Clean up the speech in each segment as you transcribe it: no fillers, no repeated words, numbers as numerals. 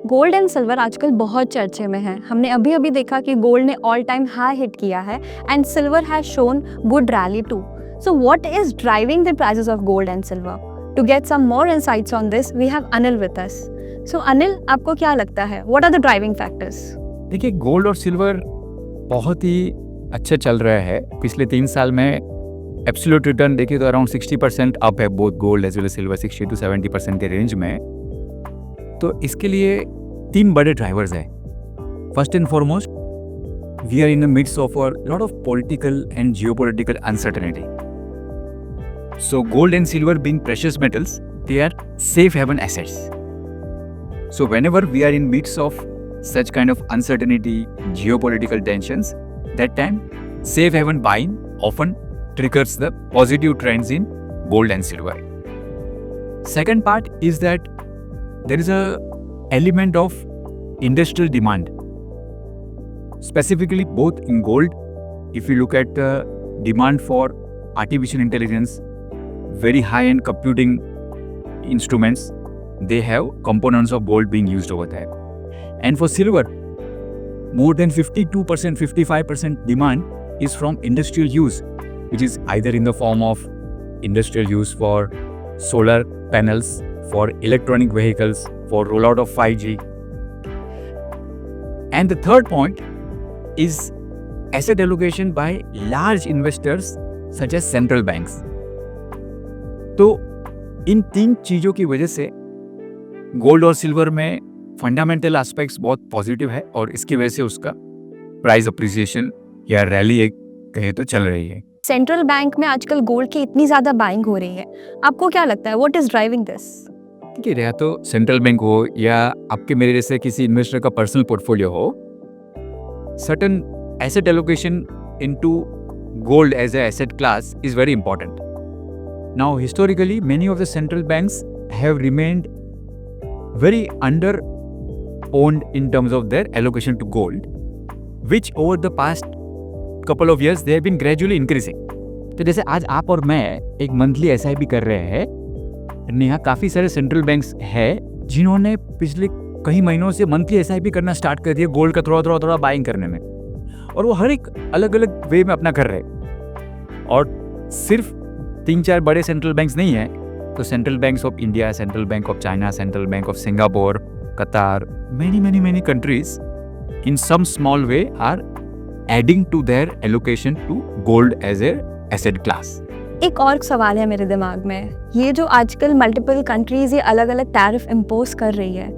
Gold and silver आजकल बहुत चर्चे में है। हमने अभी अभी देखा कि गोल्ड ने ऑल टाइम हाई हिट किया है and silver has shone good rally too. So what is driving the prices of gold and silver? To get some more insights on this we have Anil with us. So Anil, आपको क्या लगता है, what are the driving factors? देखिए, gold और silver बहुत ही अच्छा चल रहा है। पिछले 3 साल में एब्सोल्यूट रिटर्न देखिए तो अराउंड 60% अप है, both gold as well as silver 60 to 70% के रेंज में। तो इसके लिए 3 बड़े ड्राइवर्स हैं। First and foremost, we are in the midst of a lot of political and geopolitical uncertainty. So gold and silver being precious metals, they are safe haven assets. So whenever we are in midst of such kind of uncertainty, geopolitical tensions, that time safe haven buying often triggers the positive trends in gold and silver. Second part is that there is a element of industrial demand. Specifically both in gold, if you look at the demand for artificial intelligence, very high-end computing instruments, they have components of gold being used over there. And for silver, more than 52%, 55% demand is from industrial use, which is either in the form of industrial use for solar panels, for electronic vehicles, for rollout of 5G. And the third point is asset allocation by large investors such as central banks. तो इन 3 चीज़ों की वजह से gold और silver में fundamental aspects बहुत positive है और इसकी वजह से उसका प्राइस अप्रिसिएशन या रैली एक कहे तो चल रही है। सेंट्रल बैंक में आजकल गोल्ड की इतनी ज़्यादा बाइंग हो रही है, आपको क्या लगता है, व्हाट इज ड्राइविंग दिस? देखिए, या तो सेंट्रल बैंक हो या आपके मेरे जैसे किसी इन्वेस्टर का पर्सनल पोर्टफोलियो हो, certain asset allocation into gold as a asset class is very important. Now, historically, many of the central banks have remained very under-owned in terms of their allocation to gold, which over the past couple of years, they have been gradually increasing. तो जैसे आज आप और मैं एक monthly SIP कर रहे हैं, नेहा काफ़ी सारे सेंट्रल बैंक्स हैं जिन्होंने पिछले कई महीनों से मंथली SIP करना स्टार्ट कर दिया गोल्ड का थोड़ा बाइंग करने में, और वो हर एक अलग अलग वे में अपना कर रहे हैं. और सिर्फ 3-4 बड़े सेंट्रल बैंक्स नहीं हैं, तो central banks of India, central bank of China, central bank of Singapore, कतार, many countries in some small way are adding to their allocation to gold as a asset class. एक और सवाल है मेरे दिमाग में, ये जो आजकल मल्टीपल कंट्रीज ये अलग अलग टैरिफ इम्पोज कर रही है,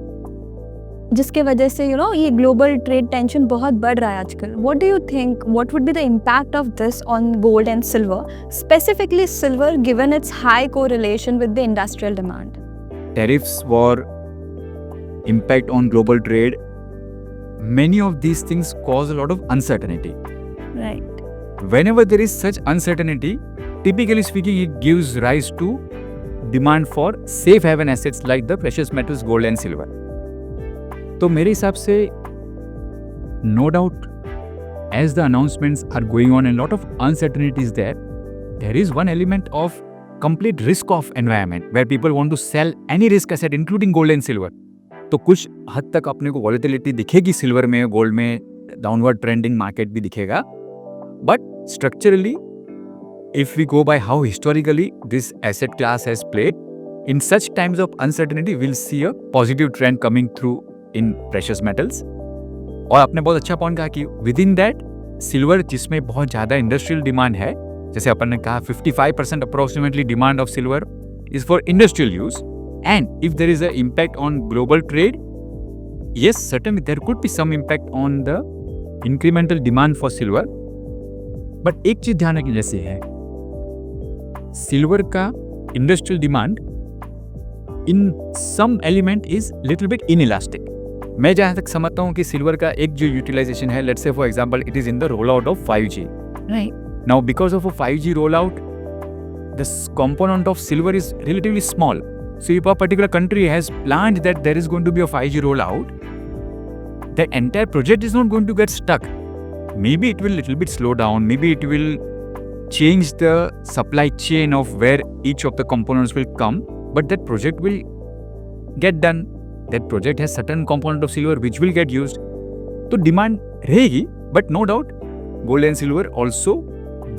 जिसके वजह से ये ग्लोबल ट्रेड टेंशन बहुत बढ़ रहा है आजकल. What do you think, what would be the impact of this on gold and silver, specifically silver given it's high correlation with the industrial demand? Tariffs, war, impact on global trade, many of these things cause a lot of uncertainty. Right. Whenever there is such uncertainty, typically speaking, it gives rise to demand for safe haven assets like the precious metals gold and silver. तो मेरे हिसाब से no doubt as the announcements are going on and lot of uncertainties there is one element of complete risk of environment where people want to sell any risk asset including gold and silver. तो कुछ हद तक अपने को volatility दिखेगी silver में, gold में downward trending market भी दिखेगा, but structurally if we go by how historically this asset class has played, in such times of uncertainty will see a positive trend coming through in precious metals. और आपने बहुत अच्छा point कहा कि with in that silver, जिसमें बहुत ज़्यादा industrial demand है, जैसे अपन ने कहा 55% approximately demand of silver is for industrial use, and if there is a impact on global trade, yes, certainly there could be some impact on the incremental demand for silver. But एक चीज ध्यान रखने जैसे है, silver का industrial demand in some element is little bit inelastic. मैं जहाँ तक समझता हूँ कि सिल्वर का एक जो यूटिलाइजेशन है, let's say for example it is in the roll out of 5G. Right. Now because of a 5G rollout, this component of silver is relatively small. So if a particular country has planned that there is going to be a 5G rollout, the entire project is not going to get stuck. Maybe it will little bit slow down, maybe it will change the supply chain of where each of the components will come, but that project will get done. that project has certain component of silver which will get used. तो demand रहेगी, but no doubt gold and silver also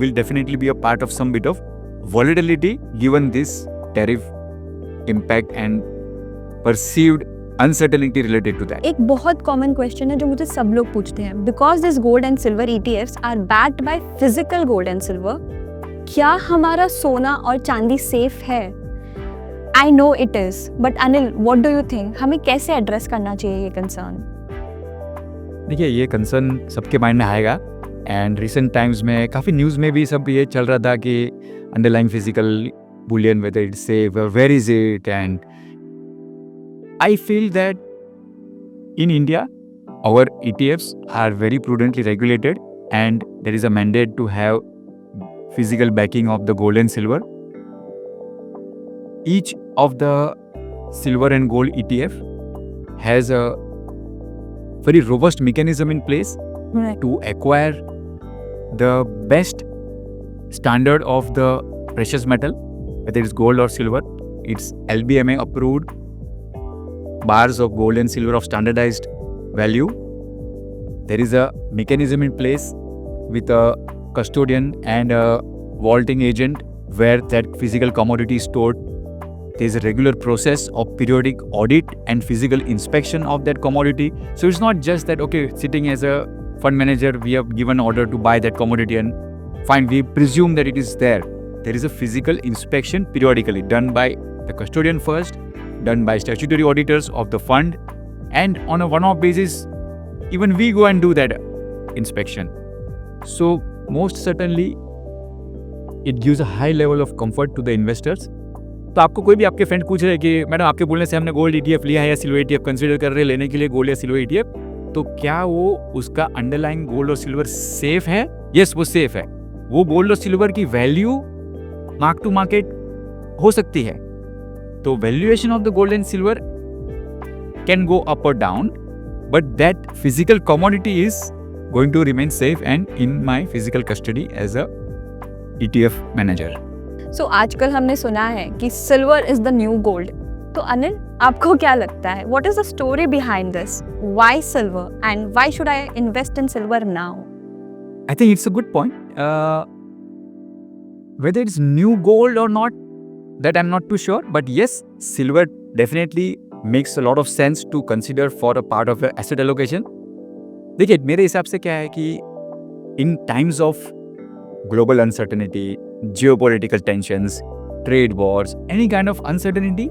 will definitely be a part of some bit of volatility given this tariff impact and perceived uncertainty related to that. एक बहुत common question है जो मुझे सब लोग पूछते हैं, because this gold and silver ETFs are backed by physical gold and silver, क्या हमारा सोना और चांदी सेफ है? I know it is, but Anil what do you think, हमें कैसे एड्रेस करना चाहिए ये कंसर्न? देखिए, ये कंसर्न सबके माइंड में आएगा एंड रिसेंट टाइम्स में काफ़ी न्यूज़ में भी सब ये चल रहा था कि underlying physical bullion whether it's safe और where is it, and I feel that in India, our ETFs are very prudently regulated and there is a mandate to have physical backing of the gold and silver. Each of the silver and gold ETF has a very robust mechanism in place to acquire the best standard of the precious metal, whether it's gold or silver. It's LBMA approved bars of gold and silver of standardized value. There is a mechanism in place with a custodian and a vaulting agent where that physical commodity is stored. There is a regular process of periodic audit and physical inspection of that commodity. So it's not just that, okay, sitting as a fund manager, we have given order to buy that commodity and fine, we presume that it is there. There is a physical inspection periodically done by the custodian first, done by statutory auditors of the fund, and on a one-off basis, even we go and do that inspection. So most certainly, it gives a high level of comfort to the investors. तो आपको कोई भी आपके friend पूछ रहे हैं कि madam आपके बोलने से हमने गोल्ड ETF लिया है या सिल्वर ETF कंसिडर कर रहे हैं लेने के लिए गोल्ड या सिल्वर ETF, तो क्या वो उसका अंडरलाइंग गोल्ड और सिल्वर सेफ है? यस, वो सेफ है. वो गोल्ड और सिल्वर की वैल्यू मार्क टू मार्केट हो सकती है. So valuation of the gold and silver can go up or down, but that physical commodity is going to remain safe and in my physical custody as a ETF manager. So आजकल हमने सुना है कि silver is the new gold. तो अनिल, आपको क्या लगता है, what is the story behind this? Why silver and why should I invest in silver now? I think it's a good point. Whether it's new gold or not, that I'm not too sure, but yes, silver definitely makes a lot of sense to consider for a part of your asset allocation. देखिए, मेरे हिसाब से क्या है कि in times of global uncertainty, geopolitical tensions, trade wars, any kind of uncertainty,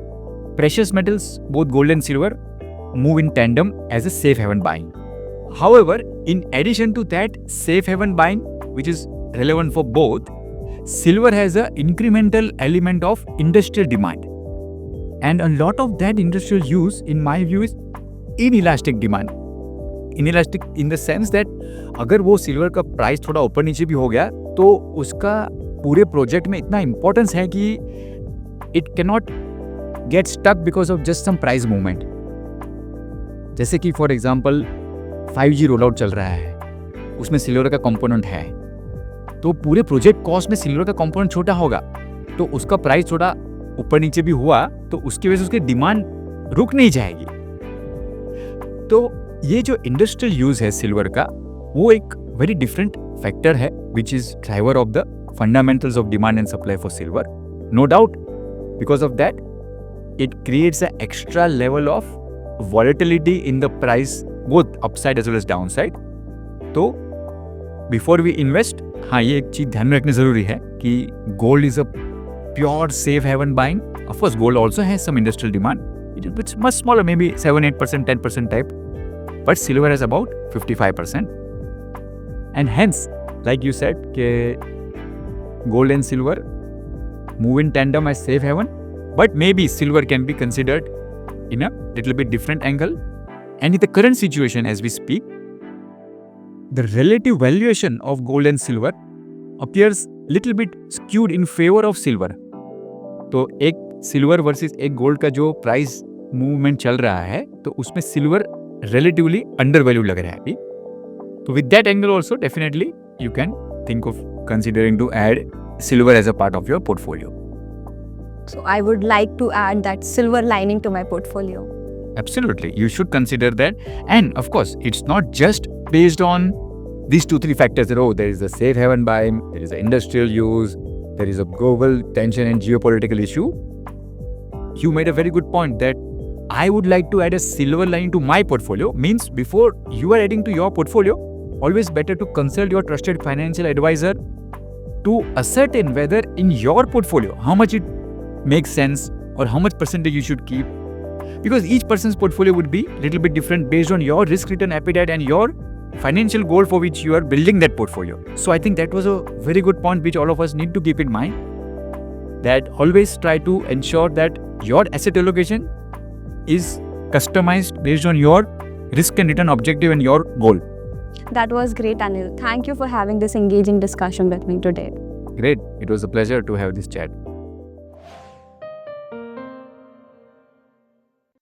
precious metals, both gold and silver, move in tandem as a safe haven buying. However, in addition to that safe haven buying, which is relevant for both, silver has an incremental element of industrial demand, and a lot of that industrial use in my view is inelastic demand. Inelastic in the sense that अगर वो silver का price थोड़ा ऊपर नीचे भी हो गया तो उसका पूरे प्रोजेक्ट में इतना इम्पोर्टेंस है कि it cannot get stuck because of just some price movement. जैसे कि for example 5G roll out चल रहा है, उसमें सिल्वर का कंपोनेंट है, तो पूरे प्रोजेक्ट कॉस्ट में सिल्वर का कंपोनेंट छोटा होगा, तो उसका प्राइस थोड़ा ऊपर नीचे भी हुआ तो उसकी वजह से उसकी डिमांड रुक नहीं जाएगी. तो ये जो इंडस्ट्रियल यूज है सिल्वर का, वो एक वेरी डिफरेंट फैक्टर है which is driver of the fundamentals of demand and supply for silver. No doubt, because of that it creates a extra level of volatility in the price, both upside as well as down side. तो before we invest, हाँ, ये एक चीज ध्यान में रखनी जरूरी है कि gold is a pure safe haven buying. Of course gold also has some industrial demand, it is much smaller, maybe 7-8%, 10% type, but silver has about 55%. And hence, like you said, के gold and silver move in tandem as safe haven, but maybe silver can be considered in a little bit different angle. And in the current situation as we speak, the relative valuation of gold and silver appears little bit skewed in favor of silver. तो एक silver versus एक gold का जो price movement चल रहा है, तो उसमें सिल्वर relatively undervalued लग रहा है अभी. तो with that angle also definitely you can think of considering to add silver as a part of your portfolio. So I would like to add that silver lining to my portfolio. Absolutely. You should consider that. And of course, it's not just based on these 2-3 factors that, oh, there is a safe haven buy, there is an industrial use, there is a global tension and geopolitical issue. You made a very good point that I would like to add a silver line to my portfolio. Means before you are adding to your portfolio, always better to consult your trusted financial advisor to ascertain whether in your portfolio how much it makes sense or how much percentage you should keep, because each person's portfolio would be a little bit different based on your risk return appetite and your financial goal for which you are building that portfolio. So I think that was a very good point which all of us need to keep in mind, that always try to ensure that your asset allocation is customized based on your risk and return objective and your goal. That was great, Anil. Thank you for having this engaging discussion with me today. Great. It was a pleasure to have this chat.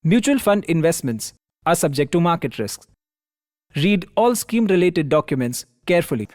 Mutual fund investments are subject to market risks. Read all scheme-related documents carefully.